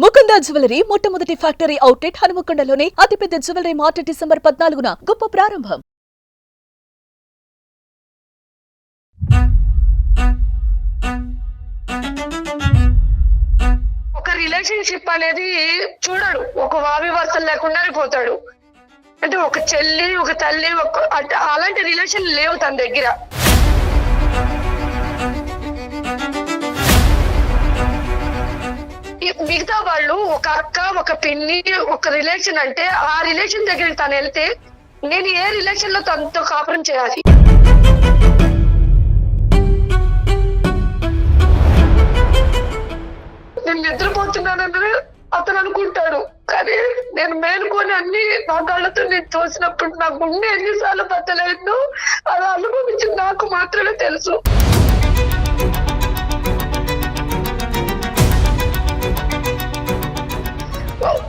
Mukunda jewellery మొట్టమొదటి factory outlet హనుమకొండలోనే అతిపెద్ద jewellery mart December 14న గొప్ప ప్రారంభం. ఒక రిలేషన్షిప్ అనేది చూడడు, ఒక వావి వరుసలు లేకుండానే పోతాడు. అంటే ఒక చెల్లి ఒక తల్లి అలాంటి రిలేషన్ లేవు తన దగ్గర. మిగతా వాళ్ళు ఒక అక్క ఒక పిన్ని ఒక రిలేషన్ అంటే ఆ రిలేషన్ దగ్గరికి తను వెళ్తే నేను ఏ రిలేషన్ లో తనతో కాపురం చేయాలి? నేను నిద్రపోతున్నానని అతను అనుకుంటాడు, కానీ నేను మేలుకొని అన్ని నా కళ్ళతో నేను చూసినప్పుడు నా గుండె ఎన్నిసార్లు బద్దలేదు అలా అనుభవించి నాకు మాత్రమే తెలుసు.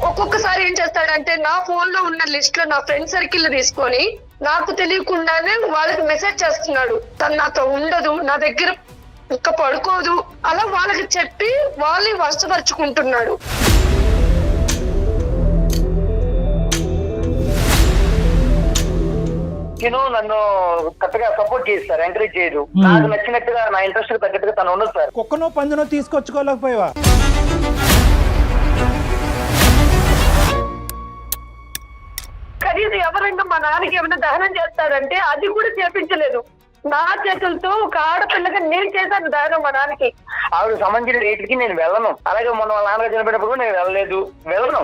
ఒక్కొక్కసారి ఏం చేస్తాడంటే నా ఫోన్ లో ఉన్న లిస్ట్ లో నా ఫ్రెండ్ సర్కిల్ తీసుకొని నాకు తెలియకుండానే వాళ్ళకి మెసేజ్ చేస్తున్నాడు. తను నాతో ఉండదు, నా దగ్గర ఇంకా పడుకోదు, అలా వాళ్ళకి చెప్పి వాళ్ళని వశపరుచుకుంటున్నాడు. నేను నన్ను కరెక్ట్గా సపోర్ట్ చేస్తారు, ఎంకరేజ్ చేయదు. నాకు నచ్చినట్టుగా నా ఇంట్రెస్ట్ తగ్గట్టుగా తను ఉండదు సార్. కుక్కనో పందునో తీసుకొచ్చుకోలేకపోయావా? కనీసం ఎవరైనా మా నాన్నకి ఏమైనా దహనం చేస్తాడంటే అది కూడా చేపించలేదు. నా చేతులతో ఒక ఆడపిల్లగా నేను చేశాను దహనం మా నాన్నకి. ఆవిడ సంబంధించిన రేట్లకి నేను వెళ్ళను. అలాగే మొన్న వాళ్ళ నాన్నగా చనిపోయినప్పుడు నేను వెళ్ళను.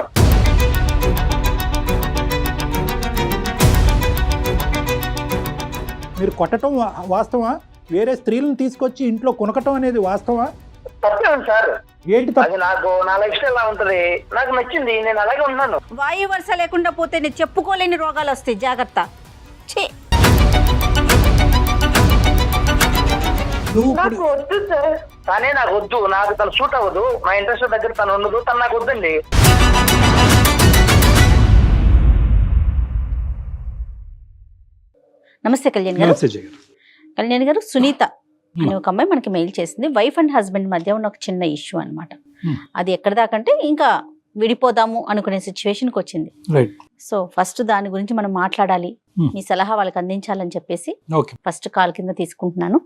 మీరు కొట్టడం వాస్తవా? వేరే స్త్రీలను తీసుకొచ్చి ఇంట్లో కొనకటం అనేది వాస్తవా? తప్పేమండి సార్. ఏంటి అది నాకు నా లైఫ్ స్టైల్ లా ఉంటది, నాకు నచ్చింది, నేను అలాగే ఉన్నాను. వాయు వరుస లేకుండా పోతే నేను చెప్పుకోలేని రోగాలు వస్తాయి, జాగ్రత్త. నాకు వద్దు సార్. తనే నాకు వద్దు, నాకు తను సూట్ అవ్వదు, నా ఇంట్రెస్ట్ దగ్గర తను ఉండదు, తను నాకు వద్దండి. నమస్తే కళ్యాణ్ గారు. కళ్యాణ్ గారు, సునీత అనే ఒక అమ్మాయి మనకి మెయిల్ చేసింది. వైఫ్ అండ్ హస్బెండ్ మధ్య ఉన్న ఒక చిన్న ఇష్యూ అన్నమాట. అది ఎక్కడ దాకంటే ఇంకా విడిపోదాము అనుకునే సిచ్యువేషన్కి వచ్చింది. సో ఫస్ట్ దాని గురించి మనం మాట్లాడాలి, మీ సలహా వాళ్ళకి అందించాలని చెప్పేసి ఫస్ట్ కాల్ కింద తీసుకుంటున్నాను.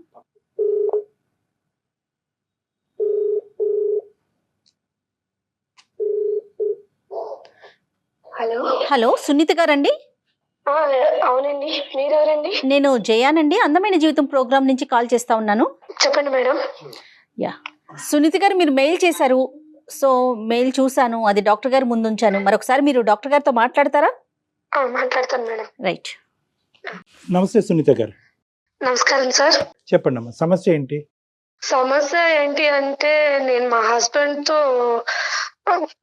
హలో హలో, సునీత గారండి? అవునండి, మీరెవరండి? నేను జయానండి, అందమైన జీవితం ప్రోగ్రామ్ నుంచి కాల్ చేస్తా ఉన్నాను. చెప్పండి మేడం. యా, సునీత గారు మీరు మెయిల్ చేశారు. సో మెయిల్ చూసాను, అది డాక్టర్ గారు ముందు ఉంచాను. మరొకసారి మీరు డాక్టర్ గారితో మాట్లాడతారా? మాట్లాడతాను మేడం. రైట్. నమస్తే సునీత గారు. నమస్కారం సార్. చెప్పండి అమ్మా, సమస్య ఏంటి? సమస్య ఏంటి అంటే నేను మా హస్బెండ్ తో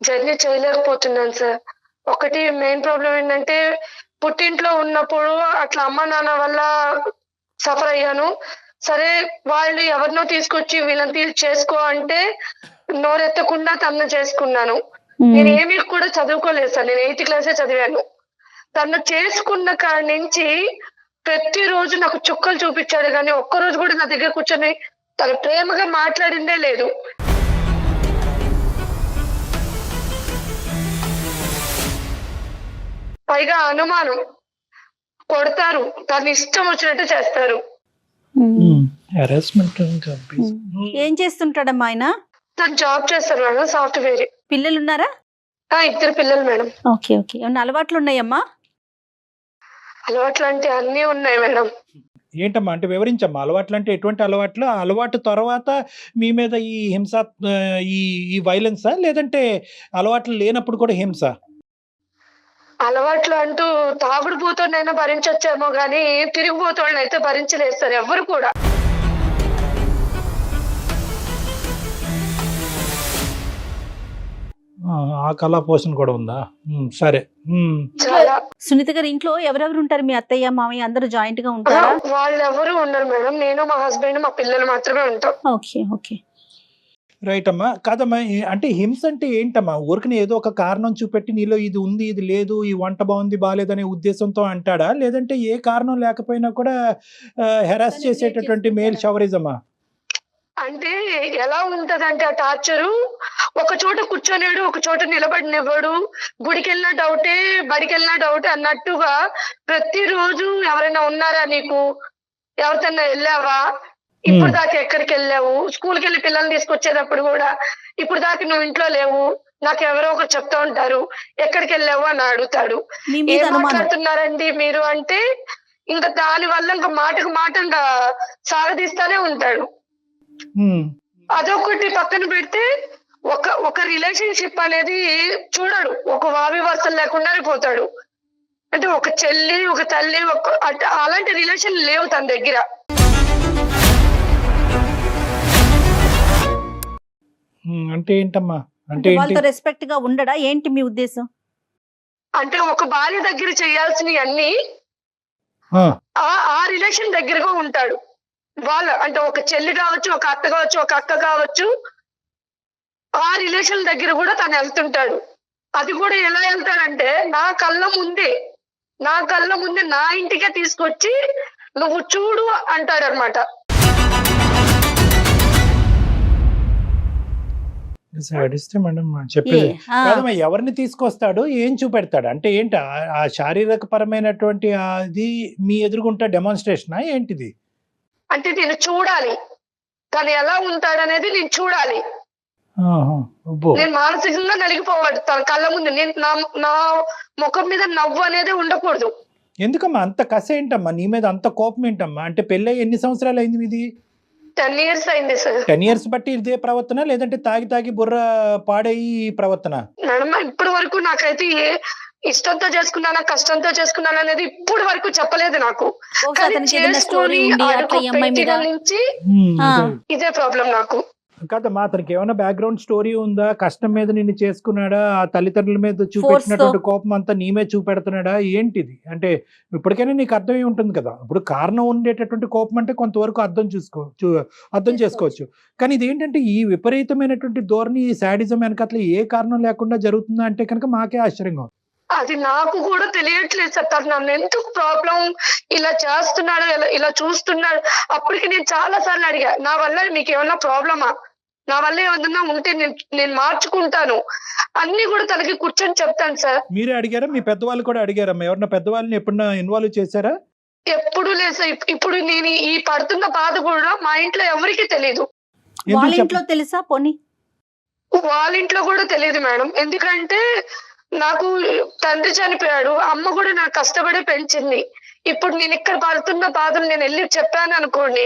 జర్నీ చేయలేకపోతున్నాను సార్. ఒకటి మెయిన్ ప్రాబ్లం ఏంటంటే పుట్టింట్లో ఉన్నప్పుడు అట్లా అమ్మ నాన్న వల్ల సఫర్ అయ్యాను. సరే వాళ్ళు ఎవరినో తీసుకొచ్చి వీళ్ళని చేసుకో అంటే నోరెత్తకుండా తను చేసుకున్నాను. నేను ఏమీ కూడా చదువుకోలేదు సార్, నేను 8th క్లాసే చదివాను. తను చేసుకున్న కాడి నుంచి ప్రతిరోజు నాకు చుక్కలు చూపించాడు, కానీ ఒక్కరోజు కూడా నా దగ్గర కూర్చొని తను ప్రేమగా మాట్లాడిందే లేదు. పైగా అనుమానం, కొడతారు, తను ఇష్టం వచ్చినట్టు చేస్తారు. ఏం చేస్తుంటాడమ్మా ఆయన? తను జాబ్ చేస్తారు మేడం, సాఫ్ట్వేర్. పిల్లలు ఉన్నారా? 2 పిల్లలు మేడం. Okay okay. ఏమన్నా అలవాట్లు ఉన్నాయమ్మా? అలవాట్లు అంటే అన్నీ ఉన్నాయి మేడం. ఏంటమ్మా అంటే వివరించమ్మా. అలవాట్లు అంటే ఎటువంటి అలవాట్లు? అలవాటు తర్వాత మీ మీద ఈ హింస, ఈ వైలెన్సా, లేదంటే అలవాట్లు లేనప్పుడు కూడా హింస? అలవాట్లు అంటూ తాగుడు పోతోనైనా భరించొచ్చేమో గానీ తిరిగిపోతోళ్ళని అయితే భరించలేదు సార్ ఎవరు కూడా. ఆ కళా పోషణ కూడా ఉందా? సరే. చాలా. సునీత గారు, ఇంట్లో ఎవరెవరు ఉంటారు? మీ అత్తయ్య మామయ్య అందరూ జాయింట్ గా ఉంటారా? వాళ్ళు ఎవరు ఉండరు మేడం, నేను మా హస్బెండ్ మా పిల్లలు మాత్రమే ఉంటాం. Okay okay. రైట్ అమ్మా. కాదమ్మా, అంటే హింస అంటే ఏంటమ్మా? ఊరికి ఏదో ఒక కారణం చూపెట్టి నీలో ఇది ఉంది ఇది లేదు, ఈ వంట బాగుంది బాగాలేదనే ఉద్దేశంతో అంటాడా, లేదంటే ఏ కారణం లేకపోయినా కూడా హెరాస్ చేసేటటువంటి మేల్ షవరిజమా? అంటే ఎలా ఉంటదంటే ఆ టార్చరు, ఒక చోట కూర్చోలేడు, ఒక చోట నిలబడినివ్వడు, గుడికి వెళ్ళినా డౌటే, బడికి వెళ్ళినా డౌటే అన్నట్టుగా ప్రతిరోజు ఎవరైనా ఉన్నారా నీకు, ఎవరితోన్నా వెళ్ళావా, ఇప్పుడు దాకా ఎక్కడికి వెళ్ళావు, స్కూల్కి వెళ్ళి పిల్లల్ని తీసుకొచ్చేటప్పుడు కూడా ఇప్పుడు దాకా నువ్వు ఇంట్లో లేవు, నాకు ఎవరో ఒకరు చెప్తా ఉంటారు ఎక్కడికి వెళ్ళావు అని అడుగుతాడు. మీ మీద ఏం అనుమానం. మాట్లాడుతున్నారండి మీరు అంటే ఇంకా దాని వల్ల ఇంకా మాటకు మాట ఇంకా సాగదీస్తానే ఉంటాడు. అదొకటి పక్కన పెడితే ఒక రిలేషన్షిప్ అనేది చూడడు, ఒక వావి వరుసలు లేకుండానే పోతాడు. అంటే ఒక చెల్లి, ఒక తల్లి, అలాంటి రిలేషన్ లేవు తన దగ్గర. అంటే ఏంటమ్మా, అంటే వాళ్ళతో రెస్పెక్ట్ గా ఉండడా ఏంటి మీ ఉద్దేశం? అంటే ఒక భార్య దగ్గర చేయాల్సినవి అన్ని ఆ రిలేషన్ దగ్గరగా ఉంటాడు. వాళ్ళ అంటే ఒక చెల్లి కావచ్చు, ఒక అత్త కావచ్చు, ఒక అక్క కావచ్చు, ఆ రిలేషన్ దగ్గర కూడా తను వెళ్తుంటాడు. అది కూడా ఎలా వెళ్తాడంటే నా కళ్ళ ముందే నా ఇంటికే తీసుకొచ్చి నువ్వు చూడు అంటాడు అనమాట. మేడం చెప్పేది కాదమ్మా, ఎవరిని తీసుకొస్తాడు, ఏం చూపెడతాడు అంటే ఏంటి? ఆ శారీరక పరమైనటువంటి అది మీ ఎదురుగుంటా డెమాన్స్ట్రేషనా ఏంటిది? అంటే నేను చూడాలి తను ఎలా ఉంటాడనేది, నేను చూడాలి. నేను మానసికంగా నలిగిపోవాలి తన కళ్ళ ముందు. నేను నా ముఖం మీద నవ్వు అనేది ఉండకూడదు. ఎందుకమ్మా అంత కసి ఏంటమ్మా నీ మీద, అంత కోపం ఏంటమ్మా? అంటే పెళ్ళై ఎన్ని సంవత్సరాలు అయింది మీది? 10 years అయింది సార్. 10 years బట్టి ఇదే ప్రవర్తన, లేదంటే తాగి బుర్ర పాడయి ప్రవర్తన? మేడం ఇప్పటి వరకు నాకైతే ఇష్టంతో చేసుకున్నానా కష్టంతో చేసుకున్నానా అనేది ఇప్పటి వరకు చెప్పలేదు నాకు. నుంచి ఇదే ప్రాబ్లం నాకు. కాదమ్మా, అతనికి ఏమైనా బ్యాక్గ్రౌండ్ స్టోరీ ఉందా? కష్టం మీద నిన్ను చేసుకున్నాడా? ఆ తల్లిదండ్రుల మీద చూపించినటువంటి కోపం అంతా నీ మీద చూపెడుతున్నాడా? ఏంటిది అంటే ఇప్పటికైనా నీకు అర్థమై ఉంటుంది కదా. ఇప్పుడు కారణం ఉండేటటువంటి కోపం అంటే కొంతవరకు అర్థం చేసుకోవచ్చు. కానీ ఇది ఏంటంటే ఈ విపరీతమైనటువంటి ధోరణి, ఈ శాడిజం వెనకట్ల ఏ కారణం లేకుండా జరుగుతుందా అంటే కనుక మాకే ఆశ్చర్యంగా. అది నాకు కూడా తెలియట్లేదు సార్. తను నన్ను ఎందుకు ప్రాబ్లం ఇలా చేస్తున్నాడు, ఇలా చూస్తున్నాడు. అప్పటికి నేను చాలా సార్లు అడిగా, నా వల్ల మీకు ఏమన్నా ప్రాబ్లమా, నా వల్ల ఏమన్నా ఉంటే నేను మార్చుకుంటాను అన్ని కూడా తనకి కూర్చొని చెప్తాను సార్. మీరే అడిగారా? మీ పెద్దవాళ్ళు కూడా అడిగారమ్మా? ఎవరన్నా పెద్దవాళ్ళని ఎప్పుడన్నా ఇన్వాల్వ్ చేశారా? ఎప్పుడు లేదు సార్. ఇప్పుడు నేను ఈ పడుతున్న బాధ కూడా మా ఇంట్లో ఎవరికి తెలియదు. వాళ్ళ ఇంట్లో తెలుసా? పోనీ వాళ్ళ ఇంట్లో కూడా తెలియదు మేడం. ఎందుకంటే నాకు తండ్రి చనిపోయాడు, అమ్మ కూడా నాకు కష్టపడి పెంచింది. ఇప్పుడు నేను ఇక్కడ పడుతున్న బాధలు నేను వెళ్ళి చెప్పాను అనుకోండి,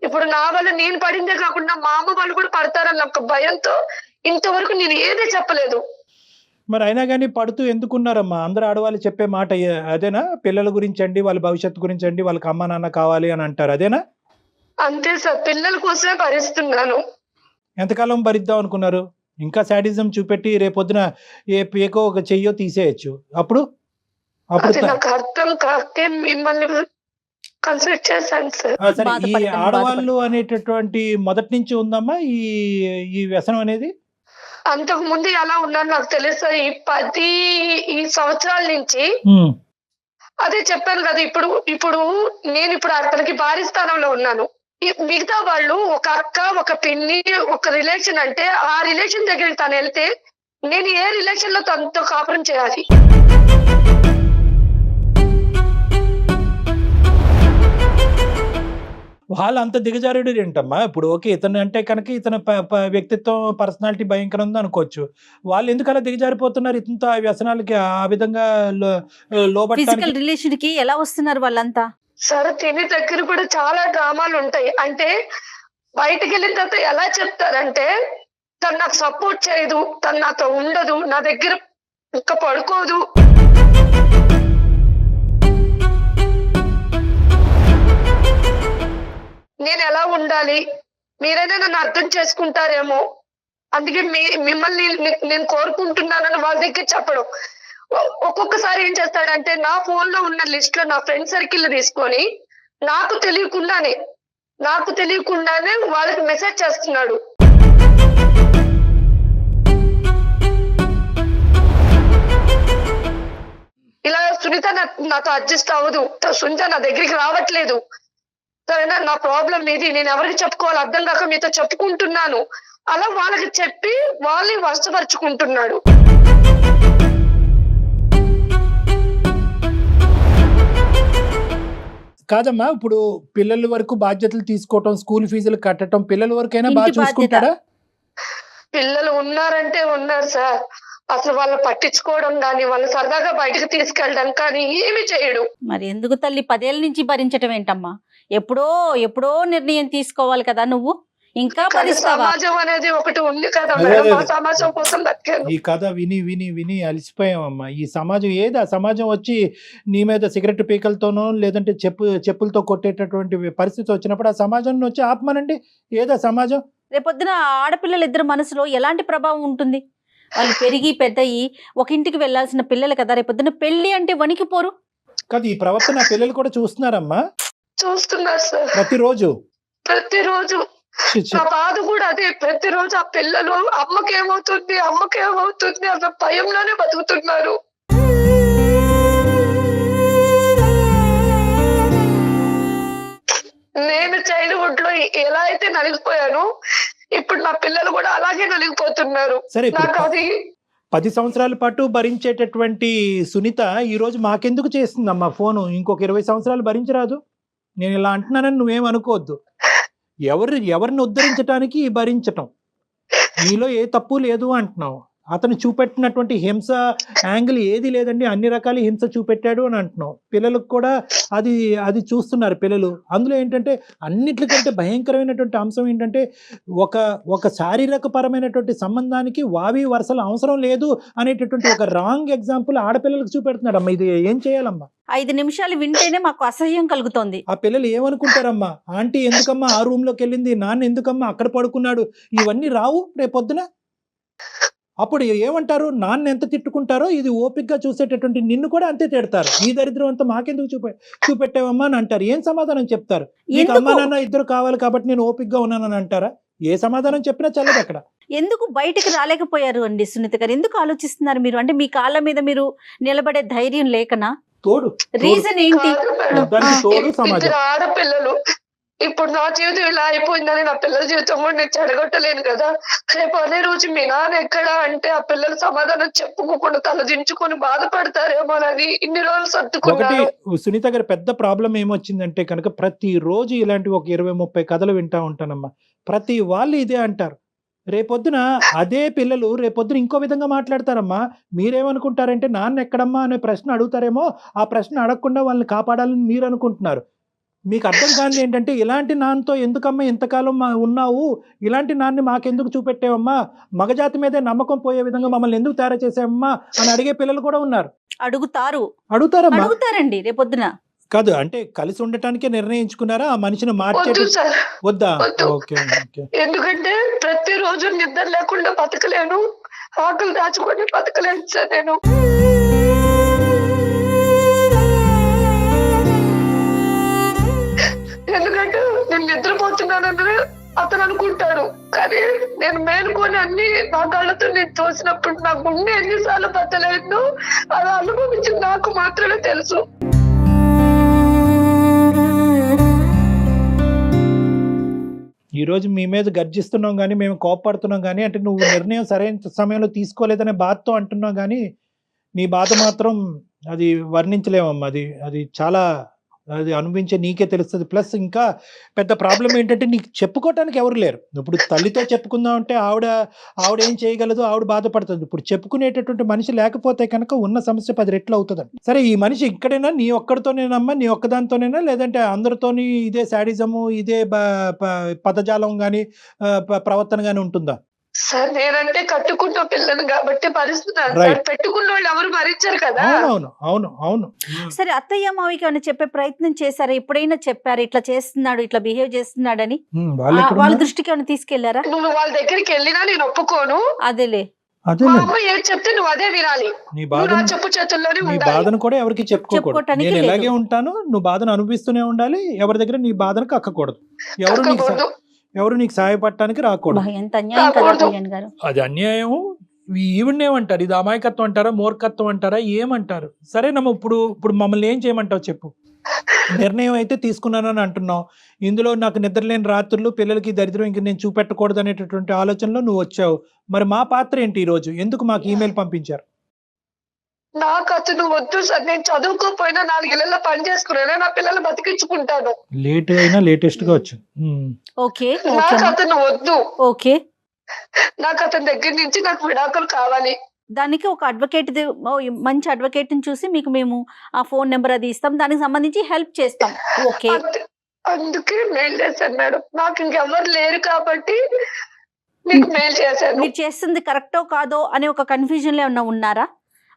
ఇప్పుడు నా వల్ల నేను పడిందే కాకుండా మా అమ్మ వాళ్ళు కూడా పడతారన్న ఒక భయంతో ఇంతవరకు నేను ఏదే చెప్పలేదు. మరి అయినా కానీ పడుతూ ఎందుకున్నారమ్మా? అందరూ ఆడవాళ్ళు చెప్పే మాట అదేనా? పిల్లల గురించి అండి, వాళ్ళ భవిష్యత్తు గురించి అండి, వాళ్ళకి అమ్మ నాన్న కావాలి అని అంటారు, అదేనా? అంతే సార్, పిల్లల కోసమే భరిస్తున్నాను. ఎంతకాలం భరిద్దాం అనుకున్నారు? ఇంకా శాడిజం చూపెట్టి రేపొద్దున ఏకో ఒక చెయ్యో తీసేయచ్చు. అప్పుడు నాకు అర్థం కాకే మిమ్మల్ని కన్సల్ట్ చేశాను సార్. సరే, ఈ ఆడవాళ్ళు అనేటటువంటి మొదటి నుంచి ఉందమ్మా ఈ వ్యసనం అనేది? అంతకు ముందు ఎలా ఉన్నాను నాకు తెలుసు సార్. ఈ సంవత్సరాల నుంచి అదే చెప్పాను కదా. ఇప్పుడు నేను అతనికి భారీ స్థానంలో ఉన్నాను. మిగతా వాళ్ళు ఒక అక్క, ఒక పిన్ని, ఒక రిలేషన్ అంటే ఆ రిలేషన్ దగ్గరికి తను వెళ్తే నేను ఏ రిలేషన్ లో తనతో కాపురం చేయాలి? వాళ్ళు అంత దిగజారుడు ఏంటమ్మా? ఇప్పుడు ఓకే, ఇతను అంటే కనుక ఇతను వ్యక్తిత్వం, పర్సనాలిటీ భయంకరం ఉంది అనుకోవచ్చు. వాళ్ళు ఎందుకు అలా దిగజారిపోతున్నారు ఇతనితో ఆ వ్యసనాలకి, ఆ విధంగా ఫిజికల్ రిలేషన్ కి ఎలా వస్తున్నారు వాళ్ళంతా? సరే, తిని దగ్గర కూడా చాలా డ్రామాలు ఉంటాయి. అంటే బయటకు వెళ్ళిన తర్వాత ఎలా చెప్తారంటే తను నాకు సపోర్ట్ చేయదు, తను నాతో ఉండదు, నా దగ్గర ఇంకా పడుకోదు. నేను ఎలా ఉండాలి, మీరైనా నన్ను అర్థం చేసుకుంటారేమో, అందుకే మిమ్మల్ని నేను కోరుకుంటున్నానని వాళ్ళ దగ్గర చెప్పడం. ఒక్కొక్కసారి ఏం చేస్తాడంటే నా ఫోన్ లో ఉన్న లిస్ట్ లో నా ఫ్రెండ్ సర్కిల్ తీసుకొని నాకు తెలియకుండానే వాళ్ళకి మెసేజ్ చేస్తున్నాడు. ఇలా సునీత నాతో అడ్జస్ట్ అవ్వదు, సునీత నా దగ్గరికి రావట్లేదు, సరేనా, నా ప్రాబ్లం ఇది, నేను ఎవరికి చెప్పుకోవాలి అర్థం కాక మీతో చెప్పుకుంటున్నాను. అలా వాళ్ళకి చెప్పి వాళ్ళని వశపరుచుకుంటున్నాడు. కాదమ్మా, ఇప్పుడు పిల్లల వరకు బాధ్యతలు తీసుకోవటం, స్కూల్ ఫీజులు కట్టడం, పిల్లల వరకైనా బాగా ఇంటి బాధ్యత. చూసుకుంటాడా? పిల్లలు ఉన్నారంటే ఉన్నారు సార్, అసలు వాళ్ళు పట్టించుకోవడం కానీ వాళ్ళు సరదాగా బయటకు తీసుకెళ్ళడం కానీ ఏమి చేయడు. మరి ఎందుకు తల్లి 10 ఏళ్ళ నుంచి భరించటం ఏంటమ్మా? ఎప్పుడో నిర్ణయం తీసుకోవాలి కదా నువ్వు, ఇంకా కానీ భరిస్తావా? సమాజం అనేది ఒకటి ఉంది కదా అదే, మేడం, అదే. ఆ సమాజం కోసం బతికాను. ఈ కథ విని విని విని అలసిపోయామమ్మా. ఈ సమాజం ఏదా సమాజం వచ్చి నీ మీద సిగరెట్ పీకలతోనో లేదంటే చెప్పులతో కొట్టేటటువంటి పరిస్థితి వచ్చినప్పుడు ఆ సమాజాన్ని వచ్చి ఆపమనండి. ఏదా సమాజం? రేపొద్దున ఆడపిల్లలు ఇద్దరు మనసులో ఎలాంటి ప్రభావం ఉంటుంది? వాళ్ళు పెరిగి పెద్దయి ఒక ఇంటికి వెళ్ళాల్సిన పిల్లలు కదా, రేపొద్దున పెళ్లి అంటే వణికిపోరు. కాదు, ఈ ప్రవర్తన పిల్లలు కూడా చూస్తున్నారమ్మా చూస్తున్నారు సార్ ప్రతిరోజు. ప్రతిరోజు. ఛీ, ఛీ. నా బాధ కూడా అదే, ప్రతిరోజు ఆ పిల్లలు అమ్మకేమవుతుంది అన్న భయంలోనే బతుకుతున్నారు. నేను చైల్డ్హుడ్ లో ఎలా అయితే నలిగిపోయాను, ఇప్పుడు నా పిల్లలు కూడా అలాగే నలిగిపోతున్నారు. సరే, ఇప్పుడు నాకు అది 10 సంవత్సరాల పాటు భరించేటటువంటి సునీత ఈ రోజు మాకెందుకు చేస్తుందమ్మా ఫోను? ఇంకొక 20 సంవత్సరాలు భరించరాదు? నేను ఇలా అంటున్నానని నువ్వేం అనుకోవద్దు. ఎవరిని ఉద్ధరించడానికి భరించటం, నీలో ఏ తప్పు లేదు అంటున్నావు. అతను చూపెట్టినటువంటి హింస యాంగిల్ ఏది లేదండి, అన్ని రకాల హింస చూపెట్టాడు అని అంటున్నావు. పిల్లలకు కూడా అది చూస్తున్నారు పిల్లలు. అందులో ఏంటంటే అన్నిటికంటే భయంకరమైనటువంటి అంశం ఏంటంటే ఒక శారీరక పరమైనటువంటి సంబంధానికి వావి వరుసలు అవసరం లేదు అనేటటువంటి ఒక రాంగ్ ఎగ్జాంపుల్ ఆడపిల్లలకు చూపెడుతున్నాడు. అమ్మా, ఇది ఏం చేయాలమ్మా? 5 నిమిషాలు వింటేనే మాకు అసహ్యం కలుగుతోంది. ఆ పిల్లలు ఏమనుకుంటారమ్మా? ఆంటీ ఎందుకమ్మా ఆ రూమ్ లోకి వెళ్ళింది, నాన్న ఎందుకమ్మా అక్కడ పడుకున్నాడు, ఇవన్నీ రావు రేపొద్దున. అప్పుడు ఏమంటారు? నాన్న ఎంత తిట్టుకుంటారో ఇది ఓపికగా చూసేటటువంటి నిన్ను కూడా అంతే తిడతారు. ఈ దరిద్రం అంతా మాకెందుకు చూపెట్టావమ్మా అని అంటారు. ఏం సమాధానం చెప్తారు? నీకు అమ్మా నాన్న ఇద్దరు కావాలి కాబట్టి నేను ఓపికగా ఉన్నానని అంటారా? ఏ సమాధానం చెప్పినా చల్లదు అక్కడ. ఎందుకు బయటికి రాలేకపోయారు అండి సునీత గారు? ఎందుకు ఆలోచిస్తున్నారు మీరు? అంటే మీ కాళ్ళ మీద మీరు నిలబడే ధైర్యం లేకనా? తోడు రీజన్ ఏంటి? కాదు మేడం. దానికి తోడు సమాజం. ఇద్దరు ఆడపిల్లలు. ఇప్పుడు నా జీవితం ఇలా అయిపోయిందని నా పిల్లల జీవితం కూడా నేను చెడగొట్టలేను కదా. రేపు అనే రోజు మీ నాన్న ఎక్కడా అంటే ఆ పిల్లలు సమాధానం చెప్పుకోకుండా తలదించుకొని బాధపడతారేమోనని ఇన్ని రోజులు ఒకటి సర్దుకున్నాను. సునీత గారి పెద్ద ప్రాబ్లం ఏమొచ్చిందంటే కనుక ప్రతిరోజు ఇలాంటి ఒక 20-30 కథలు వింటా ఉంటానమ్మా. ప్రతి వాళ్ళు ఇదే అంటారు. రేపొద్దున అదే పిల్లలు రేపొద్దున ఇంకో విధంగా మాట్లాడతారమ్మా. మీరేమనుకుంటారంటే నాన్న ఎక్కడమ్మా అనే ప్రశ్న అడుగుతారేమో, ఆ ప్రశ్న అడగకుండా వాళ్ళని కాపాడాలని మీరు అనుకుంటున్నారు. మీకు అర్థం కాని ఏంటంటే ఇలాంటి నాన్నతో ఎందుకమ్మా ఇంతకాలం ఉన్నావు, ఇలాంటి నాన్ని మాకెందుకు చూపెట్టావమ్మా, మగజాతి మీదే నమ్మకం పోయే విధంగా మమ్మల్ని ఎందుకు తయారు చేసావమ్మా అని అడిగే పిల్లలు కూడా ఉన్నారు. అడుగుతారమ్మా. అడుగుతారండి రేపొద్దున. కాదు అంటే కలిసి ఉండటానికే నిర్ణయించుకున్నారా? ఆ మనిషిని మార్చే వద్దు సార్, వద్దా? వద్దు. Okay okay. ఎందుకంటే ప్రతిరోజు నిద్ర లేకుండా బతకలేను, ఆకలి దాచుకొని బతకలేను సార్ నేను. ఎందుకంటే నేను నిద్రపోతున్నానని అతను అనుకుంటాడు, కానీ నేను మేలుకొని అన్ని నా కళ్ళతో నేను చూసినప్పుడు నా గుండె ఎన్నిసార్లు బతలేదు అది అనుభవించి నాకు మాత్రమే తెలుసు. ఈ రోజు మీ మీద గర్జిస్తున్నాం కానీ, మేము కోపడుతున్నాం కానీ, అంటే నువ్వు నిర్ణయం సరైన సమయంలో తీసుకోలేదనే బాధతో అంటున్నావు కానీ నీ బాధ మాత్రం అది వర్ణించలేమమ్మా. అది చాలా అది అనుభవించే నీకే తెలుస్తుంది. ప్లస్ ఇంకా పెద్ద ప్రాబ్లం ఏంటంటే నీకు చెప్పుకోవటానికి ఎవరు లేరు. ఇప్పుడు తల్లితో చెప్పుకుందాం అంటే ఆవిడ ఏం చేయగలదు, ఆవిడ బాధపడుతుంది. ఇప్పుడు చెప్పుకునేటటువంటి మనిషి లేకపోతే కనుక ఉన్న సమస్య 10 రెట్లు అవుతుందండి. సరే, ఈ మనిషి ఇక్కడైనా నీ ఒక్కడితోనేనమ్మా, నీ ఒక్కదానితోనేనా, లేదంటే అందరితోని ఇదే శాడిజము, ఇదే పదజాలం కానీ ప్రవర్తన కానీ ఉంటుందా? సార్ నేనంటే కట్టుకున్న పిల్లను కాబట్టి భరిస్తున్నాను సార్. పెట్టుకున్న వాళ్ళు ఎవరు భరించారు కదా. అవును. సరే, అత్తయ్య మావికి ఏమైనా చెప్పే ప్రయత్నం చేశారా? ఎప్పుడైనా చెప్పారు ఇట్లా చేస్తున్నాడు, ఇట్లా బిహేవ్ చేస్తున్నాడని? వాళ్ళ దృష్టికి ఏమైనా తీసుకెళ్లారా? నువ్వు వాళ్ళ దగ్గరికి వెళ్ళినా నేను ఒప్పుకోను. అదేలే, మా అమ్మ ఏం చెప్తే నువ్వు అదే వినాలి. నీ చెప్పు చేతుల్లోనే నీ ఉండాలి. బాధను కూడా ఎవరికి చెప్పుకోకూడదు. చెప్పుకోవటానికి నేను లేదు. ఎలాగే ఉంటాను, నువ్వు బాధను అనుభవిస్తూనే ఉండాలి. ఎవరి దగ్గర నీ బాధను కక్కకూడదు. ఎవరు నీకు సహాయపడటానికి రాకూడదు. ఎంత అన్యాయం కదా కళ్యాణ్ గారు. అది అన్యాయం. ఈవిడేమంటారు? ఇది అమాయకత్వం అంటారా, మూర్ఖత్వం అంటారా, ఏమంటారు? సరేనమ్మా, ఇప్పుడు మమ్మల్ని ఏం చేయమంటావు చెప్పు. నిర్ణయం అయితే తీసుకున్నానని అంటున్నావు. ఇందులో నాకు నిద్రలేని రాత్రులు, పిల్లలకి దరిద్రం ఇంక నేను చూపెట్టకూడదు అనేటటువంటి ఆలోచనలో నువ్వు వచ్చావు. మరి మా పాత్ర ఏంటి ఈరోజు? ఎందుకు మాకు ఈమెయిల్ పంపించారు? నాకు అతను వద్దు సార్, నేను చదువుకోపోయినా 4 ఏళ్ళ పని చేసుకున్నా నా పిల్లలు బతికించుకుంటాను. లేట్ అయినా లేటెస్ట్ గా వచ్చింది. ఓకే నాకు అతను వద్దు. ఓకే, నాకు అతని దగ్గర నుంచి నాకు విడాకులు కావాలి. దానికి ఒక అడ్వకేట్, మంచి అడ్వకేట్ ని చూసి మీకు మేము ఆ ఫోన్ నెంబర్ అది ఇస్తాం, దానికి సంబంధించి హెల్ప్ చేస్తాం. ఓకే, అందుకే మెయిల్ చేశాను మేడం. నాకు ఇంకెవరు లేరు కాబట్టి మీకు మెయిల్ చేశాను. మీరు చేస్తుంది కరెక్టో కాదో అనే ఒక కన్ఫ్యూజన్ లో ఏమన్నా ఉన్నారా?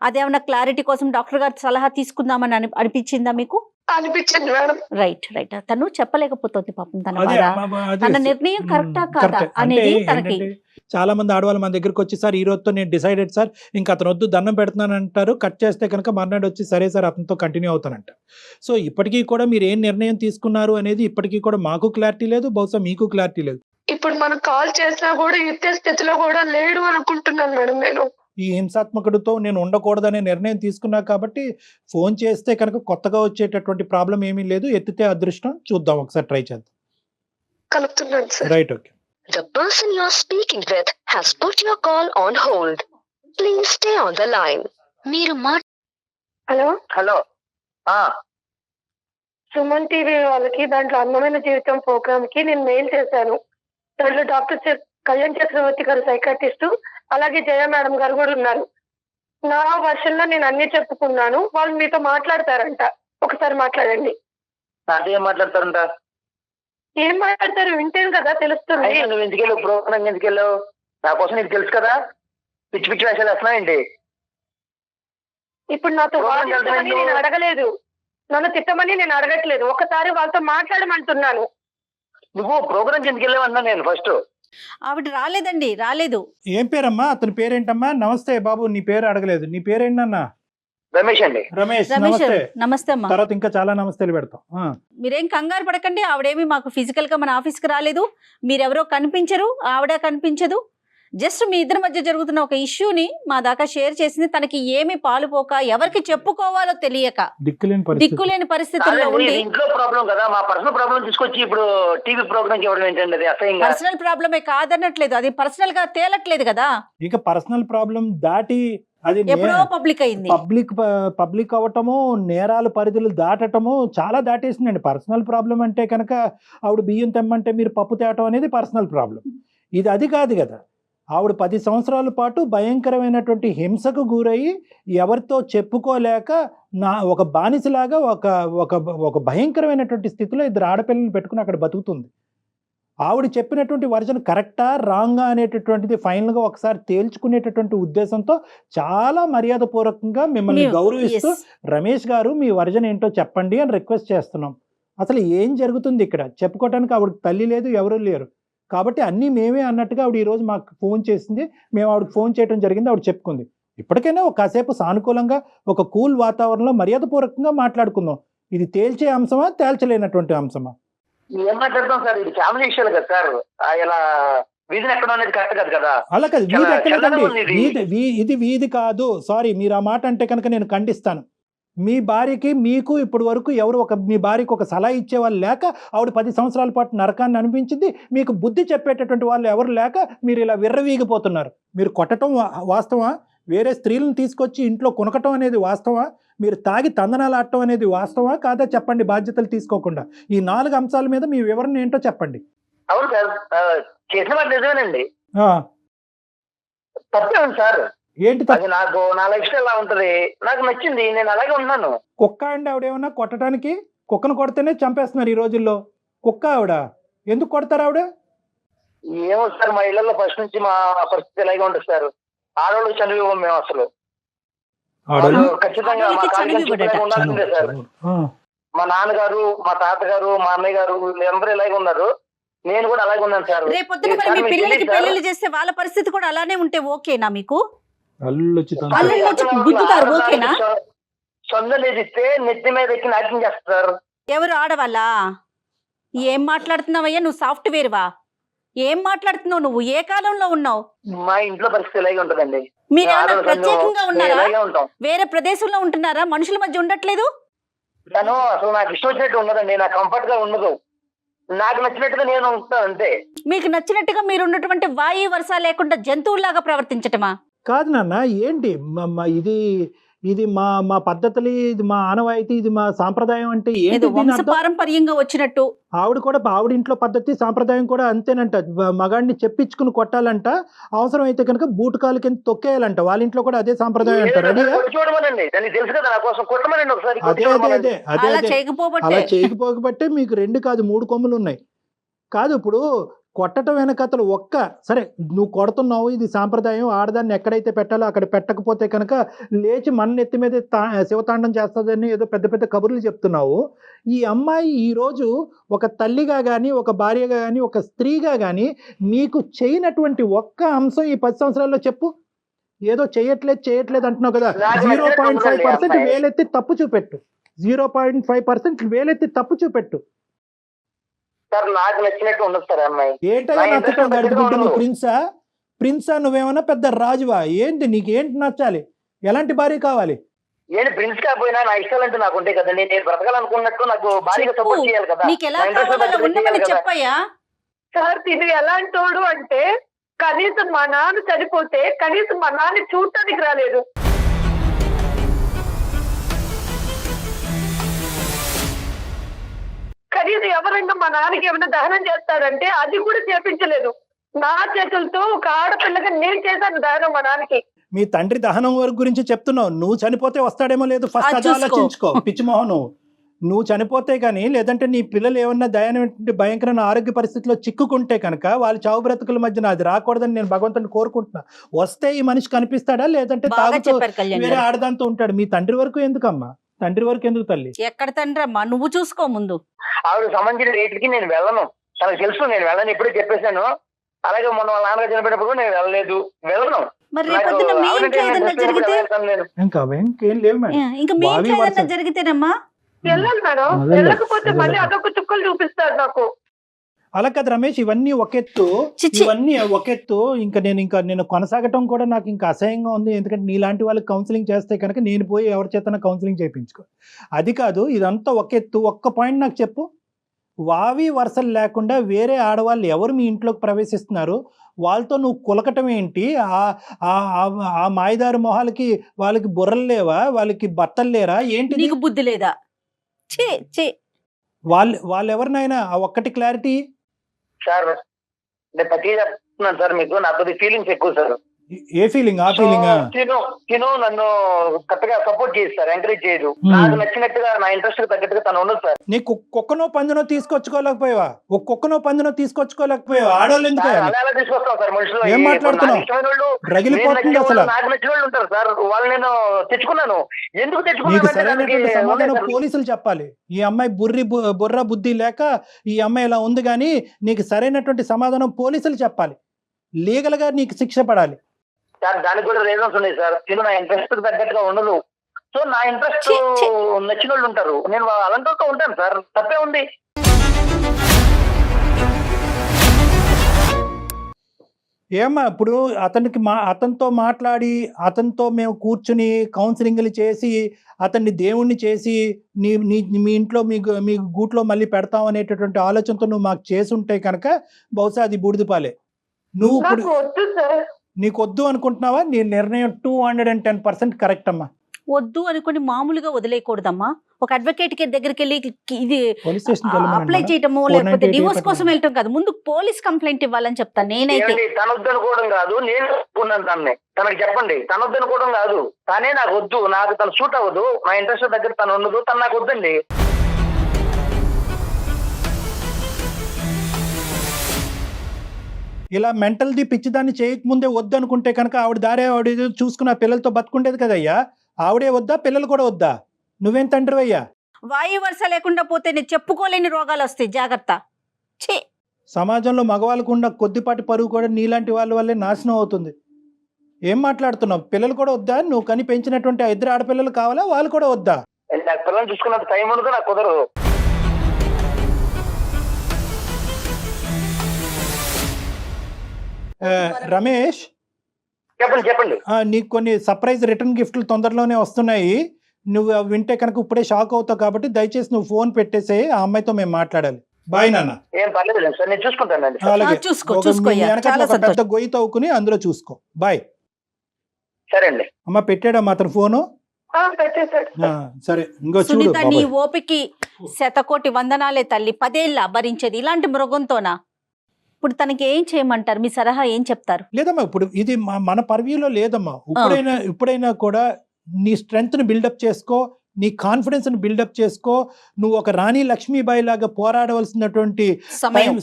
అదేమన్నా క్లారిటీ కోసం డాక్టర్ గారి సలహా తీసుకుందామని అనిపించిందా మీకు? అనిపించింది మేడం. రైట్. తను చెప్పలేకపోతుంది పాపం తన నిర్ణయం కరెక్టా కాదా అనేది తనకి. చాలా మంది ఆడవాళ్ళు మన దగ్గరికి వచ్చి, సార్ ఈ రోజుతో నేను డిసైడెడ్ సార్, ఇంకా అతను వద్దు దండం పెడుతున్నాను అంటారు. కట్ చేస్తే కనుక మర్నాడు వచ్చి సరే సార్ అతనితో కంటిన్యూ అవుతానంట. సో ఇప్పటికీ కూడా మీరు ఏం నిర్ణయం తీసుకున్నారు అనేది ఇప్పటికీ కూడా మాకు క్లారిటీ లేదు, బహుశా మీకు క్లారిటీ లేదు. ఇప్పుడు మనం కాల్ చేసినా కూడా ఎత్తే స్థితిలో కూడా లేడు అనుకుంటున్నాను మేడం. నేను ఈ హింసాత్మకుడితో నేను ఉండకూడదనే నిర్ణయం తీసుకున్నా కాబట్టి ఫోన్ చేస్తే కనుక కొత్తగా వచ్చేటటువంటి ప్రాబ్లం ఏమీ లేదు. ఎత్తితే అదృష్టం. చూద్దాం, ఒకసారి ట్రై చేద్దాం. కలుపుతున్నాను sir. Right, okay. The person you're speaking with has put your call on hold. Please stay on the line. మీరు హలో హలో. సుమన్ టీవీ వాళ్ళకి దాంట్లో అందమైన జీవితం ప్రోగ్రామ్ కి నేను మెయిల్ చేశాను. దాంట్లో డాక్టర్ కళ్యాణ్ చక్రవర్తి గారు సైకాట్రిస్ట్, అలాగే జయ మేడం గారు కూడా ఉన్నారు. నా వర్షన్ లో నేను అన్ని చెప్పుకున్నాను. వాళ్ళు మీతో మాట్లాడతారంట. ఒకసారి మాట్లాడండి. నాతో ఏం మాట్లాడతారంట? ఏం మాట్లాడతారు వింటేను కదా తెలుస్తుంది. నువ్వు ఎందుకు వెళ్ళావు ప్రోగ్రామ్? ఎందుకు వెళ్ళావు? నా కోసం నీకు తెలుసు కదా. పిచ్చి పిచ్చి వేషాలు వేస్తున్నావు ఏంటి? ఇప్పుడు నాతో వాదించమని నేను అడగలేదు, నన్ను తిట్టమని నేను అడగట్లేదు. ఒకసారి వాళ్ళతో మాట్లాడమంటున్నాను. నువ్వు ప్రోగ్రామ్ ఎందుకు వెళ్ళావు అన్నా నేను ఫస్ట్. ఆవిడ రాలేదండి, రాలేదు. ఏం పేరమ్మా? అతని పేరేంటమ్మా? నమస్తే బాబు, నీ పేరు అడగలేదు. నీ పేరేంటన్నా? రమేష్ అండి. రమేష్, రమేష్ నమస్తే. నమస్తే అమ్మా. తర్వాత ఇంకా చాలా నమస్తేలు పెడతాం. మీరేం కంగారు పడకండి. ఆవిడేమి మాకు ఫిజికల్ గా మన ఆఫీస్ కి రాలేదు. మీరెవరో కనిపించరు, ఆవిడ కనిపించదు. జస్ట్ మీ ఇద్దరి మధ్య జరుగుతున్న ఒక ఇష్యూని మా దాకా షేర్ చేసింది. తనకి ఏమి పాలుపోక, ఎవరికి చెప్పుకోవాలో తెలియక, దిక్కులేని పరిస్థితుల్లో ఉండి. ఇంట్లో ప్రాబ్లం కదా, మా పర్సనల్ ప్రాబ్లం తీసుకొచ్చి ఇప్పుడు టీవీ ప్రోగ్రామ్ ఇవ్వడం ఏంటండి? అది అసహ్యంగా. పర్సనల్ ప్రాబ్లమే కాదనట్లేదు, అది పర్సనల్ గా తేలట్లేదు కదా. ఇక పర్సనల్ ప్రాబ్లం దాటి అది ఎప్పుడో పబ్లిక్ అయింది. పబ్లిక్ అవటము, నేరాల పరిధులు దాటటము చాలా దాటేసిందండి. పర్సనల్ ప్రాబ్లం అంటే కనుక ఆవిడ బియ్యం తెమ్మంటే మీరు పప్పు తేవటం అనేది పర్సనల్ ప్రాబ్లం. ఇది అది కాదు కదా. ఆవిడ 10 సంవత్సరాల పాటు భయంకరమైనటువంటి హింసకు గురయ్యి ఎవరితో చెప్పుకోలేక ఒక బానిసలాగా ఒక భయంకరమైనటువంటి స్థితిలో 2 ఆడపిల్లలు పెట్టుకుని అక్కడ బతుకుతుంది. ఆవిడ చెప్పినటువంటి వర్జన్ కరెక్టా రాంగా అనేటటువంటిది ఫైనల్గా ఒకసారి తేల్చుకునేటటువంటి ఉద్దేశంతో చాలా మర్యాదపూర్వకంగా మిమ్మల్ని గౌరవిస్తూ, రమేష్ గారు మీ వర్జన్ ఏంటో చెప్పండి అని రిక్వెస్ట్ చేస్తున్నాం. అసలు ఏం జరుగుతుంది ఇక్కడ చెప్పుకోవటానికి ఆవిడకి తల్లి లేదు, ఎవరూ లేరు. కాబట్టి అన్నీ మేమే అన్నట్టుగా ఆవిడ ఈరోజు మాకు ఫోన్ చేసింది. మేము ఆవిడకి ఫోన్ చేయడం జరిగింది, ఆవిడ చెప్పుకుంది. ఇప్పటికైనా ఒక కాసేపు సానుకూలంగా ఒక కూల్ వాతావరణంలో మర్యాదపూర్వకంగా మాట్లాడుకుందాం. ఇది తేల్చే అంశమా, తేల్చలేనటువంటి అంశమా? ఏం మాట్లాడతాం సార్? ఇది ఫ్యామిలీ విషయాలు కదా సార్. ఇలా వీధిని ఎక్కడ అనేది కరెక్ట్ కాదు కదా. అలా కాదు, వీధి ఎక్కలేదండి. ఇది వీధి కాదు. సారీ, మీరు ఆ మాట అంటే కనుక నేను ఖండిస్తాను. మీ భార్యకి మీకు ఇప్పటి వరకు ఎవరు మీ భార్యకి ఒక సలహా ఇచ్చేవాళ్ళు లేక ఆవిడ 10 సంవత్సరాల పాటు నరకాన్ని అనిపించింది. మీకు బుద్ధి చెప్పేటటువంటి వాళ్ళు ఎవరు లేక మీరు ఇలా విర్రవీగిపోతున్నారు. మీరు కొట్టడం వాస్తవా? వేరే స్త్రీలను తీసుకొచ్చి ఇంట్లో కొనకటం అనేది వాస్తవా? మీరు తాగి తందనాలు ఆడటం అనేది వాస్తవా కాదా చెప్పండి, బాధ్యతలు తీసుకోకుండా. ఈ 4 అంశాల మీద మీ వివరణ ఏంటో చెప్పండి. అవును సార్, చేసిన మాట నిజమేనండి. తప్పేమండి సార్? ఏంటి అది? నాకు నా లైఫ్ స్టైల్ అలా ఉంటది, నాకు నచ్చింది, నేను అలాగే ఉన్నాను. కుక్క అండి ఆవిడేమన్నా కొట్టడానికి? కుక్కను కొడితేనే చంపేస్తున్నారు ఈ రోజుల్లో. కుక్క ఆవిడ ఎందుకు కొడతారు ఆవిడ? ఏమో సార్, మా ఇళ్లలో ఫస్ట్ నుంచి మా పరిస్థితి ఇలాగే ఉంటుంది సార్. ఆడవాళ్ళు చనిపోయాం మేము అసలు. ఖచ్చితంగా మా ఉండాల్సిందే సార్. మా నాన్నగారు, మా తాతగారు, మా అన్నయ్య గారు వీళ్ళందరూ ఇలాగే ఉన్నారు. నేను కూడా అలాగే ఉన్నాను సార్. పిల్లలకి పెళ్లిళ్ళు చేస్తే వాళ్ళ పరిస్థితి కూడా అలానే ఉంటే ఓకేనా మీకు? సొందలేదిస్తే నెత్తి మీద ఎక్కి నాట్యం చేస్తారు. ఎవరు? ఆడవాళ్ళ? ఏం మాట్లాడుతున్నావయ్యా నువ్వు? సాఫ్ట్వేర్ వా? ఏం మాట్లాడుతున్నావు నువ్వు? ఏ కాలంలో ఉన్నావు? మా ఇంట్లో పరిస్థితి ఇలాగే ఉంటదండి. మీరు ప్రత్యేకంగా ఉన్నారా? వేరే ప్రదేశంలో ఉంటున్నారా? మనుషుల మధ్య ఉండట్లేదు? తను అసలు నాకు ఇష్టం వచ్చినట్టు ఉండదండి, నాకు కంఫర్ట్ గా ఉండదు, నాకు నచ్చినట్టుగా నేను ఉంటాను అంతే. మీకు నచ్చినట్టుగా మీరు ఉన్నటువంటి వాయు వరుస లేకుండా జంతువులాగా ప్రవర్తించటమా? కాదు నాన్న, ఏంటి ఇది మా పద్ధతులు, ఇది మా ఆనవాయితీ, ఇది మా సాంప్రదాయం అంటే ఏంటి? ఏదో దీని వంశ అర్థం? పారంపర్యంగా వచ్చినట్టు. ఆవిడ ఇంట్లో పద్ధతి సాంప్రదాయం కూడా అంతేనంట. మగాడిని చెప్పించుకుని కొట్టాలంట, అవసరం అయితే కనుక బూటకాలు కింద తొక్కేయాలంట. వాళ్ళ ఇంట్లో కూడా అదే సాంప్రదాయం అంటారు. చూడమనండి, దానికి తెలుసు కదా నా కోసం కొట్టమనండి ఒకసారి. అలా చేయకపోబట్టే అలా చేయకపోబట్టే మీకు 2 కాదు 3 కొమ్ములు ఉన్నాయి. కాదు, ఇప్పుడు కొట్టడం వెనకతలు సరే నువ్వు కొడుతున్నావు, ఇది సాంప్రదాయం, ఆడదాన్ని ఎక్కడైతే పెట్టాలో అక్కడ పెట్టకపోతే కనుక లేచి మన నెత్తి మీద శివతాండం చేస్తుందని ఏదో పెద్ద పెద్ద కబుర్లు చెప్తున్నావు. ఈ అమ్మాయి ఈరోజు ఒక తల్లిగా కానీ, ఒక భార్యగా కానీ, ఒక స్త్రీగా కానీ మీకు చేయనటువంటి ఒక్క అంశం ఈ 10 సంవత్సరాల్లో చెప్పు. ఏదో చేయట్లేదు అంటున్నావు కదా. 0.5% వేలెత్తి తప్పు చూపెట్టు. 0.5% వేలెత్తి తప్పు చూపెట్టు. సార్ నాకు నచ్చినట్టు ఉండదు సార్ అమ్మాయి. ఏంటయ్యా నచ్చటం? గడుపుకుంటున్నావు ప్రిన్సా నువ్వేమన్నా పెద్ద రాజువా ఏంటి? నీకేంటి నచ్చాలి? ఎలాంటి భార్య కావాలి? ఏంటి ప్రిన్స్ కాకపోయినా నా ఇష్టాలు అంటే నాకు ఉంటాయి కదండి. నేను బ్రతకాలనుకున్నట్టు నాకు భార్యగా సపోర్ట్ చేయాలి కదా. నీకు ఎలా కావాలో ఉండమని చెప్పయ్యా. సార్ ఇది ఎలాంటోడు అంటే కనీసం మా నాన్న చనిపోతే కనీసం మా నాన్న చూడటానికి రాలేదు. కనీసం ఎవరైనా మా నాన్నకి ఏమైనా దహనం చేస్తారంటే అది కూడా చేపించలేదు. నా చేతులతో ఒక ఆడపిల్లగా నేను చేశాను దహనం మా నాన్నకి. మీ తండ్రి దహనం వరకు గురించి చెప్తున్నావు. నువ్వు చనిపోతే వస్తాడేమో లేదు, ఫస్ట్ అది ఆలోచించుకో. పిచ్చిమోహన్, నువ్వు చనిపోతే కానీ, లేదంటే నీ పిల్లలు ఏమన్నా భయంకరమైన ఆరోగ్య పరిస్థితిలో చిక్కుకుంటే కనుక వాళ్ళ చావు బ్రతుకుల మధ్యన అది రాకూడదని నేను భగవంతుని కోరుకుంటున్నా. వస్తే ఈ మనిషి కనిపిస్తాడా, లేదంటే తాగుతూ వేరే ఆడదాంతో ఉంటాడు. మీ తండ్రి వరకు ఎందుకమ్మా? తండ్రి వరకు ఎందుకు తల్లి? ఎక్కడ తండ్రి అమ్మా, నువ్వు చూసుకో ముందు. ఆవిడ సంబంధించిన రేటుకి నేను వెళ్ళను, తనకు తెలుసు నేను వెళ్ళను, ఇప్పుడే చెప్పేశాను. అలాగే మొన్న వాళ్ళ నాన్నగా చనిపోయినప్పుడు నేను వెళ్ళను. మరి రేపొద్దున మీ ఇంట్లో ఏదైనా జరిగితే, ఇంకేం లేవు మేడం. ఇంకా మీ ఇంట్లో ఏదైనా జరిగితేనమ్మా వెళ్ళాలి మేడం. వెళ్ళకపోతే మళ్ళీ అదొక చుక్కలు చూపిస్తాడు నాకు. అలా కదా రమేష్, ఇవన్నీ ఒకెత్తు. ఇంకా నేను కొనసాగటం కూడా నాకు ఇంకా అసహ్యంగా ఉంది. ఎందుకంటే నీలాంటి వాళ్ళకి కౌన్సిలింగ్ చేస్తే కనుక నేను పోయి ఎవరి చేతన కౌన్సిలింగ్ చేయించుకో. అది కాదు, ఇదంతా ఒకెత్తు. ఒక్క పాయింట్ నాకు చెప్పు. వావి వరుసలు లేకుండా వేరే ఆడవాళ్ళు ఎవరు మీ ఇంట్లోకి ప్రవేశిస్తున్నారు? వాళ్ళతో నువ్వు కులకటం ఏంటి? ఆ మాయదారు మొహాలకి వాళ్ళకి బుర్రలు లేవా? వాళ్ళకి భర్తలు లేరా ఏంటి? నీకు బుద్ధి లేదా? వాళ్ళు ఎవరినైనా ఆ ఒక్కటి క్లారిటీ. సార్ నేను ప్రతి చెప్తున్నాను సార్, మీకు నాకు కొద్ది ఫీలింగ్స్ ఎక్కువ సార్. ఏ ఫీలింగ్? ఆ ఫీలింగ్ తిను నన్ను కరెక్ట్గా సపోర్ట్ చేయదు, ఎంకరేజ్ చేయదు. నాకు నచ్చినట్టుగా నా ఇంట్రెస్ట్ తగ్గట్టుగా తను ఉండదు సార్. నీకు కుక్కనో పందునో తీసుకొచ్చుకోలేకపోయావా? ఒక కుక్కనో పందునో తీసుకొచ్చుకోలేకపోయావా? ఆడవాళ్ళు ఎందుకు అలా తీసుకొస్తాం సార్ మనుషులు. ఏం మాట్లాడుతున్నావు? రగిలిపోతుంది అసలు. నాకు నచ్చిన వాళ్ళు ఉంటారు సార్, వాళ్ళు నేను తెచ్చుకున్నాను. ఎందుకు నీకు సరైనటువంటి తెచ్చుకున్నాను? సమాధానం పోలీసులు చెప్పాలి. ఈ అమ్మాయి బుర్ర బుద్ధి లేక ఈ అమ్మాయి ఇలా ఉంది, కానీ నీకు సరైనటువంటి సమాధానం పోలీసులు చెప్పాలి. లీగల్ గా నీకు శిక్ష పడాలి సార్. దానికి కూడా రీజన్స్ ఉన్నాయి సార్. తిను నా ఇంట్రెస్ట్ తగ్గట్టుగా ఉండదు. సో నా ఇంట్రెస్ట్ నచ్చిన వాళ్ళు ఉంటారు, నేను అలాంటి ఉంటాను సార్. తప్పే ఉంది. ఏమ్మా ఇప్పుడు అతనితో మాట్లాడి, అతనితో మేము కూర్చుని కౌన్సిలింగ్లు చేసి, అతన్ని దేవుణ్ణి చేసి మీ ఇంట్లో మీ గూట్లో మళ్ళీ పెడతాం అనేటటువంటి ఆలోచనతో నువ్వు మాకు చేసి ఉంటే కనుక బహుశా అది బూడిదపాలే. నువ్వు ఇప్పుడు నీకు వద్దు అనుకుంటున్నావా? నీ నిర్ణయం 210% కరెక్ట్ అమ్మా. వద్దు అనుకుని మామూలుగా వదిలేయకూడదమ్మా. ఒక అడ్వకేట్ కి దగ్గరికి వెళ్ళి ఇది అప్లై చేయటము, లేకపోతే డివోర్స్ కోసం వెళ్ళటం కాదు, ముందు పోలీస్ కంప్లైంట్ ఇవ్వాలని చెప్తాను నేనైతే. తనొద్దనుకోవడం కాదు, నేను తనని తనకు చెప్పండి. తనొద్దనుకోవడం కాదు, తనే నాకు వద్దు, నాకు తను సూట్ అవ్వదు, నా ఇంట్రెస్ట్ దగ్గర తను ఉండదు, తను నాకు వద్దండి. ఇలా మెంటల్ది పిచ్చిదాన్ని చేయకముందే వద్దు అనుకుంటే కనుక ఆవిడ దారే ఆవిడ చూసుకున్న పిల్లలతో బతుకుండేది కదయ్యా. ఆవిడే వద్దా, పిల్లలు కూడా వద్దా? నువ్వేం తండ్రి అయ్యా? వాయు వరుస లేకుండా పోతే నేను చెప్పుకోలేని రోగాలు వస్తాయి, జాగ్రత్త. సమాజంలో మగవాళ్ళకు ఉన్న కొద్దిపాటి పరువు కూడా నీలాంటి వాళ్ళ వల్లే నాశనం అవుతుంది. ఏం మాట్లాడుతున్నావు? పిల్లలు కూడా వద్దా? నువ్వు కని పెంచినటువంటి 2 ఆడపిల్లలు కావాలా? వాళ్ళు కూడా వద్దా? నాకు పిల్లలు చూసుకున్నంత టైం ఉండదు, నాకు కుదరదు. రమేష్, చెప్పండి. నీకు కొన్ని సర్ప్రైజ్ రిటర్న్ గిఫ్ట్లు తొందరలోనే వస్తున్నాయి. నువ్వు అవి వింటే కనుక ఇప్పుడే షాక్ అవుతావు కాబట్టి దయచేసి నువ్వు ఫోన్ పెట్టేసే, ఆ అమ్మాయితో మేము మాట్లాడాలి. బాయ్ నాన్న. ఏం పర్లేదు సార్, నేను చూసుకుంటానండి. అలాగే చూసుకో మీ వెనకాల ఒక పెద్ద గొయ్యి తవ్వుకుని అందులో చూసుకో. బాయ్. సరే అండి. అమ్మ పెట్టాడమ్మా అతను ఫోను. పెట్టేశాడు. సరే ఇంకో చూడు సునీత, నీ బాబాయ్. ఓపికి శతకోటి వందనాలే తల్లి. 10 ఏళ్ళ భరించేది ఇలాంటి మృగంతోనా? ఇప్పుడు తనకి ఏం చేయమంటారు? మీ సలహా ఏం చెప్తారు? లేదమ్మా, ఇప్పుడు ఇది మన పర్వ్యూలో లేదమ్మా. ఇప్పుడైనా కూడా నీ స్ట్రెంగ్త్ ని బిల్డప్ చేసుకో, నీ కాన్ఫిడెన్స్ ని బిల్డప్ చేసుకో. నువ్వు ఒక రాణి లక్ష్మీబాయి లాగా పోరాడవలసినటువంటి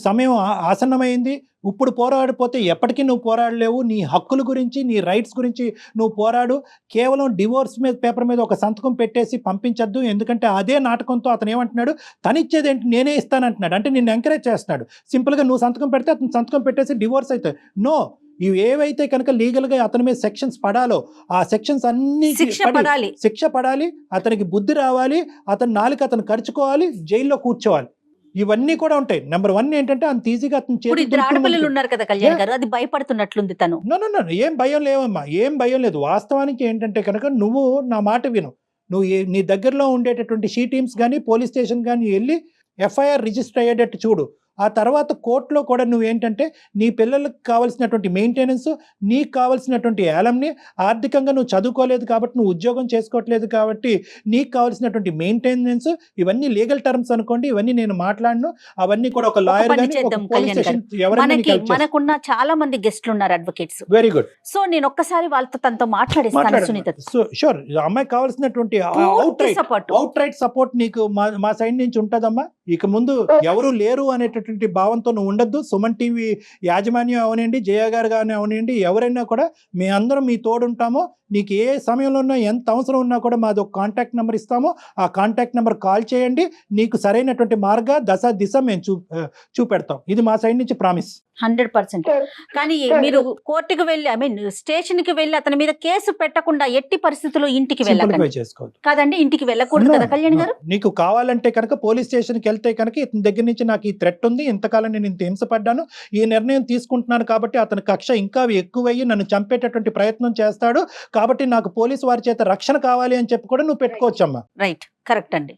సమయం ఆసన్నమైంది. ఇప్పుడు పోరాడిపోతే ఎప్పటికీ నువ్వు పోరాడలేవు. నీ హక్కుల గురించి, నీ రైట్స్ గురించి నువ్వు పోరాడు. కేవలం డివోర్స్ మీద పేపర్ మీద ఒక సంతకం పెట్టేసి పంపించద్దు. ఎందుకంటే అదే నాటకంతో అతను ఏమంటున్నాడు, తనిచ్చేది ఏంటి నేనే ఇస్తానంటున్నాడు. అంటే నిన్ను ఎంకరేజ్ చేస్తున్నాడు. సింపుల్గా నువ్వు సంతకం పెడితే అతను సంతకం పెట్టేసి డివోర్స్ అవుతాయి. నో, ఇవి ఏవైతే కనుక లీగల్గా అతని మీద సెక్షన్స్ పడాలో ఆ సెక్షన్స్ అన్ని శిక్ష పడాలి. అతనికి బుద్ధి రావాలి. అతని నాలుక అతను ఖర్చుకోవాలి, జైల్లో కూర్చోవాలి. ఇవన్నీ కూడా ఉంటాయి. నెంబర్ 1 ఏంటంటే అంత ఈజీగా అతను ఆడపిల్లలు ఉన్నారు కదా కళ్యాణ్ గారు, అది భయపడుతున్నట్లుంది తను. నో ఏం భయం లేవమ్మా, ఏం భయం లేదు. వాస్తవానికి ఏంటంటే కనుక నువ్వు నా మాట విను. నువ్వు నీ దగ్గరలో ఉండేటటువంటి షీ టీమ్స్ కానీ పోలీస్ స్టేషన్ కానీ వెళ్ళి ఎఫ్ఐఆర్ రిజిస్టర్ అయ్యేటట్టు చూడు. ఆ తర్వాత కోర్టులో కూడా నువ్వేంటంటే నీ పిల్లలకు కావాల్సినటువంటి మెయింటెనెన్స్, నీకు కావాల్సినటువంటి ఏలంని, ఆర్థికంగా నువ్వు చదువుకోలేదు కాబట్టి, నువ్వు ఉద్యోగం చేసుకోవట్లేదు కాబట్టి నీకు కావాల్సినటువంటి మెయింటెనెన్స్, ఇవన్నీ లీగల్ టర్మ్స్ అనుకోండి. ఇవన్నీ నేను మాట్లాడను. అవన్నీ కూడా ఒక లాయర్ మనకున్న చాలా మంది గెస్ట్లు ఉన్నారు, అడ్వకేట్స్. Very good. సో నేను ఒక్కసారి వాళ్ళతో తనతో మాట్లాడిస్తాను సునీత. షూర్. అమ్మాయి కావాల్సినటువంటి అవుట్ రైట్ సపోర్ట్ నీకు మా సైడ్ నుంచి ఉంటుందమ్మా. ఇక ముందు ఎవరు లేరు అనేటటువంటి భావంతో నువ్వు ఉండొద్దు. సుమన్ టీవీ యాజమాన్యం అవనండి, జయ గారు కానీ అవనండి, ఎవరైనా కూడా మీ అందరం మీ తోడుంటామో. నీకు ఏ సమయంలో ఉన్నా, ఎంత అవసరం ఉన్నా కూడా మాది ఒక కాంటాక్ట్ నెంబర్ ఇస్తాము. ఆ కాంటాక్ట్ నెంబర్ కాల్ చేయండి. నీకు సరైనటువంటి దిశ మేము చూపెడతాం. ఇది మా సైడ్ నుంచి ప్రామిస్. 100%. కానీ మీరు కోర్టుకు వెళ్ళి స్టేషన్ కి వెళ్ళి అతని మీద కేసు పెట్టకుండా ఎట్టి పరిస్థితుల్లో ఇంటికి వెళ్ళకండి. కాదండి, ఇంటికి వెళ్ళకూడదు కదా కళ్యాణ్ గారు. నీకు కావాలంటే కనుక పోలీస్ స్టేషన్ కి వెళ్తే కనుక ఇతని దగ్గర నుంచి నాకు ఈ థ్రెట్ ఉంది, ఇంతకాలం నేను ఇంత హింసపడ్డాను, ఈ నిర్ణయం తీసుకుంటున్నాను కాబట్టి అతని కక్ష ఇంకా ఎక్కువయ్యి నన్ను చంపేటటువంటి ప్రయత్నం చేస్తాడు కాబట్టి నాకు పోలీసు వారి చేత రక్షణ కావాలి అని చెప్పి కూడా నువ్వు పెట్టుకోవచ్చమ్మా. రైట్, కరెక్ట్ అండి.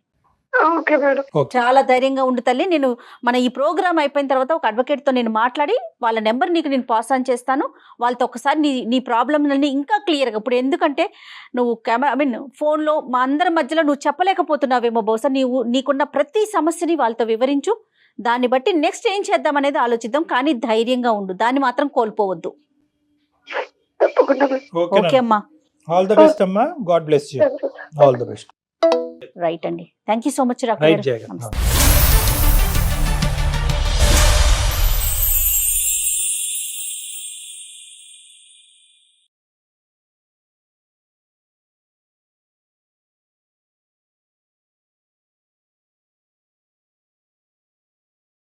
చాలా ధైర్యంగా ఉండు తల్లి. నేను మన ఈ ప్రోగ్రామ్ అయిపోయిన తర్వాత ఒక అడ్వకేట్ తో నేను మాట్లాడి వాళ్ళ నెంబర్ నీకు నేను పాస్ ఆన్ చేస్తాను. వాళ్ళతో ఒకసారి నీ ప్రాబ్లమ్ ఇంకా క్లియర్ గా, ఇప్పుడు ఎందుకంటే నువ్వు ఫోన్ లో మా అందరి మధ్యలో నువ్వు చెప్పలేకపోతున్నావేమో, బహుశా నీకున్న ప్రతి సమస్యని వాళ్ళతో వివరించు. దాన్ని బట్టి నెక్స్ట్ ఏం చేద్దాం అనేది ఆలోచిద్దాం. కానీ ధైర్యంగా ఉండు, దాన్ని మాత్రం కోల్పోవద్దు. ఓకే అమ్మా. ఆల్ ది బెస్ట్ అమ్మా. God bless you. All the best. Right అండి. Thank you so much. Right.